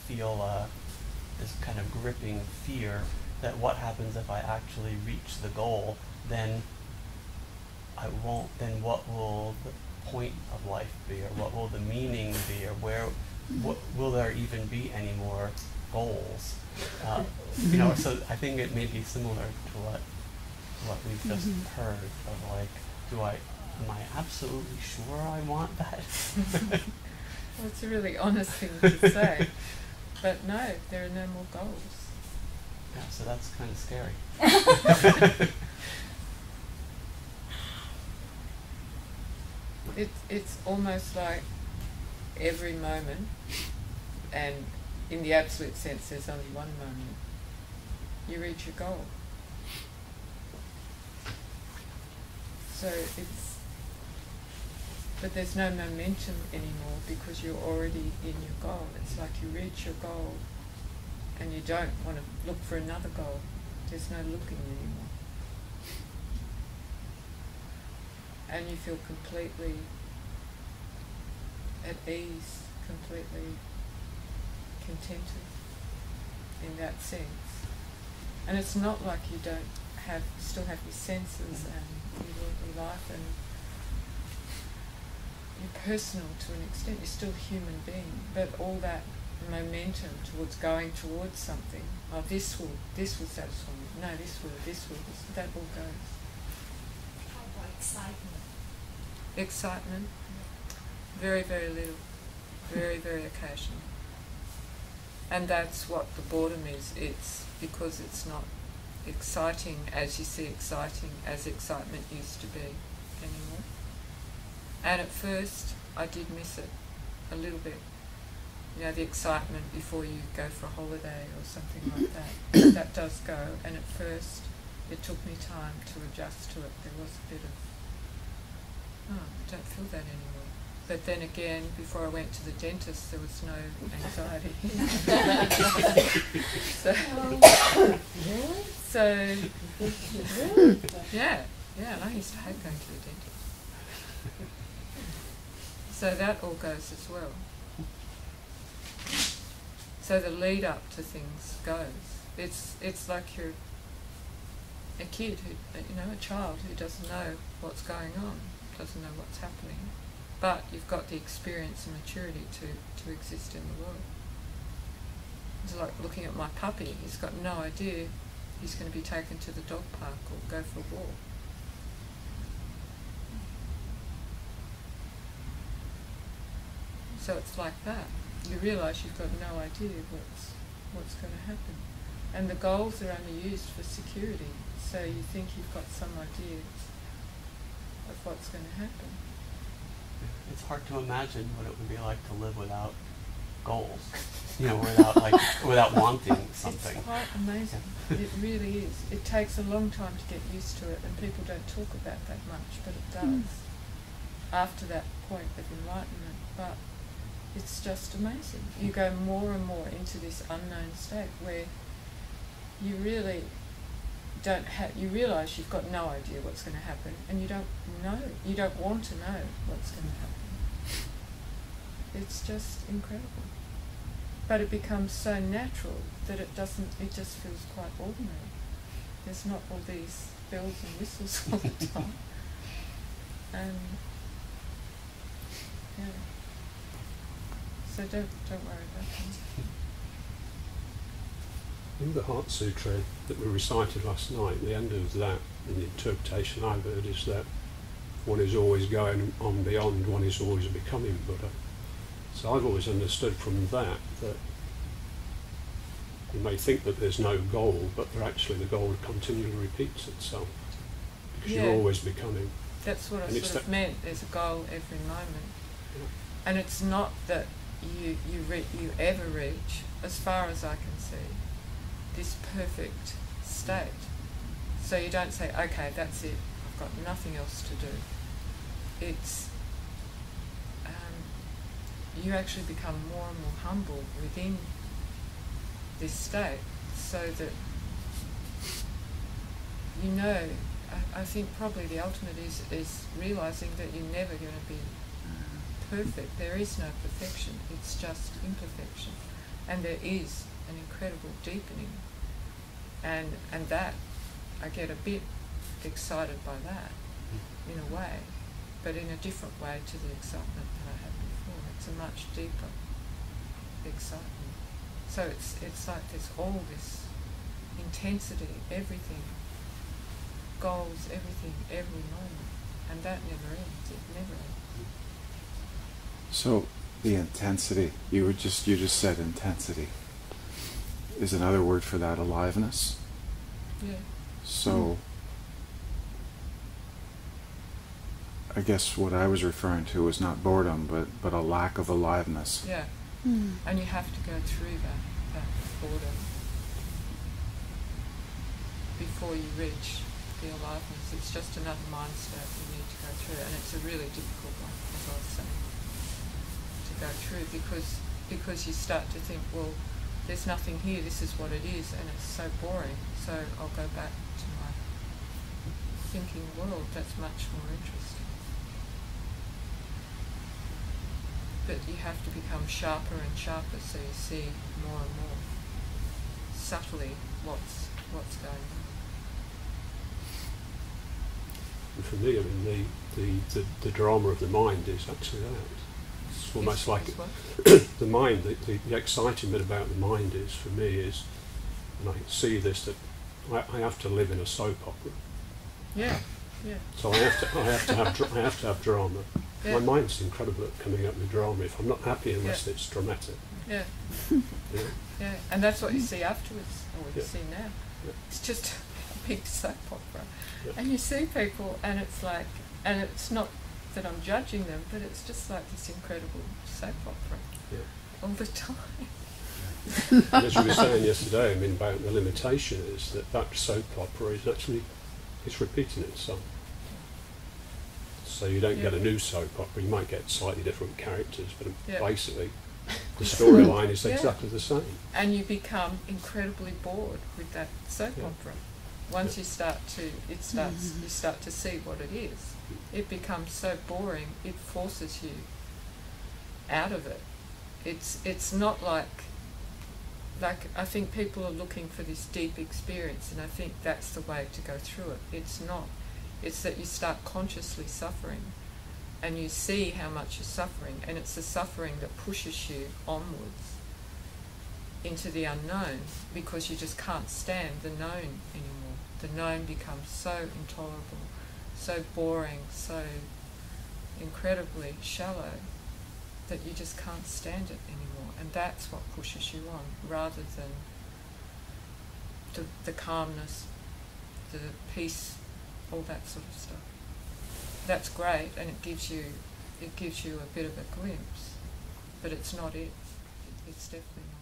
feel this kind of gripping fear that what happens if I actually reach the goal, then I won't, then what will the point of life be, or what will the meaning be, or what will there even be any more goals? So I think it may be similar to what we've just heard of, like, am I absolutely sure I want that? Well, it's a really honest thing to say, but no, there are no more goals. Yeah, so that's kind of scary. It's almost like every moment, and in the absolute sense there's only one moment, you reach your goal. But there's no momentum anymore because you're already in your goal. It's like you reach your goal and you don't want to look for another goal. There's no looking anymore. And you feel completely at ease, completely contented in that sense. And it's not like you still have your senses and your life, and you're personal to an extent. You're still a human being, but all that momentum towards going towards something. Oh, this will satisfy me. No, this will. That all goes. How about excitement? Excitement, very, very little, very, very occasional. And that's what the boredom is. It's because it's not exciting as you see exciting as excitement used to be anymore. And at first I did miss it a little bit. The excitement before you go for a holiday or something like that. That does go, and at first it took me time to adjust to it. There was a bit of, I don't feel that anymore. But then again, before I went to the dentist, there was no anxiety. Yeah, and I used to hate going to the dentist. So that all goes as well. So the lead up to things goes. It's like you're a kid a child who doesn't know what's going on, doesn't know what's happening, but you've got the experience and maturity to exist in the world. It's like looking at my puppy. He's got no idea he's going to be taken to the dog park or go for a walk. So it's like that. You realise you've got no idea what's going to happen. And the goals are only used for security, so you think you've got some idea of what's going to happen. It's hard to imagine what it would be like to live without goals, without wanting something. It's quite amazing. It really is. It takes a long time to get used to it, and people don't talk about that much, but it does after that point of enlightenment. But it's just amazing. You go more and more into this unknown state where you really you realise you've got no idea what's going to happen, and you don't want to know what's going to happen. It's just incredible. But it becomes so natural that it just feels quite ordinary. There's not all these bells and whistles all the time. And so don't worry about them. In the Heart Sutra that we recited last night, the end of that, in the interpretation I've heard, is that one is always going on beyond, one is always becoming Buddha. So I've always understood from that you may think that there's no goal, but actually the goal continually repeats itself, because you're always becoming. That's what I sort of meant. There's a goal every moment. Yeah. And it's not that you ever reach, as far as I can see, this perfect state. So you don't say, okay, that's it, I've got nothing else to do. It's you actually become more and more humble within this state, so that I think probably the ultimate is realising that you're never going to be perfect. There is no perfection, it's just imperfection. And there is an incredible deepening, and that I get a bit excited by that in a way, but in a different way to the excitement that I had before. It's a much deeper excitement. So it's like there's all this intensity, everything, goals, everything, every moment, and that never ends. It never ends. So the intensity, you just said intensity. Is another word for that aliveness? Yeah. So I guess what I was referring to was not boredom, but a lack of aliveness. Yeah. Mm. And you have to go through that boredom before you reach the aliveness. It's just another mind state you need to go through, and it's a really difficult one, as I was saying, to go through, because you start to think, well, there's nothing here, this is what it is, and it's so boring, so I'll go back to my thinking world. That's much more interesting. But you have to become sharper and sharper, so you see more and more subtly what's going on. And for me, I mean, the drama of the mind is actually that. It's almost like the mind, the exciting bit about the mind is, for me, is, and I see this, that I have to live in a soap opera. Yeah, yeah. So I have to have drama. Yeah. My mind's incredible at coming up with drama. If I'm not happy unless it's dramatic. Yeah. Yeah. Yeah, and that's what you see afterwards, or what you Yeah. see now. Yeah. It's just a big soap opera. Yeah. And you see people, and it's like, and it's not that I'm judging them, but it's just like this incredible soap opera Yeah. all the time. And as you were saying yesterday, I mean, about the limitation is that soap opera is actually, it's repeating itself. So you don't get a new soap opera. You might get slightly different characters, but basically the storyline is exactly the same. And you become incredibly bored with that soap opera. Once you start to, you start to see what it is. It becomes so boring, it forces you out of it. It's not like I think people are looking for this deep experience, and I think that's the way to go through it. It's not. It's that you start consciously suffering, and you see how much you're suffering, and it's the suffering that pushes you onwards into the unknown, because you just can't stand the known anymore. The known becomes so intolerable, so boring, so incredibly shallow, that you just can't stand it anymore, and that's what pushes you on, rather than the calmness, the peace, all that sort of stuff. That's great, and it gives you a bit of a glimpse, but it's not it. It's definitely not.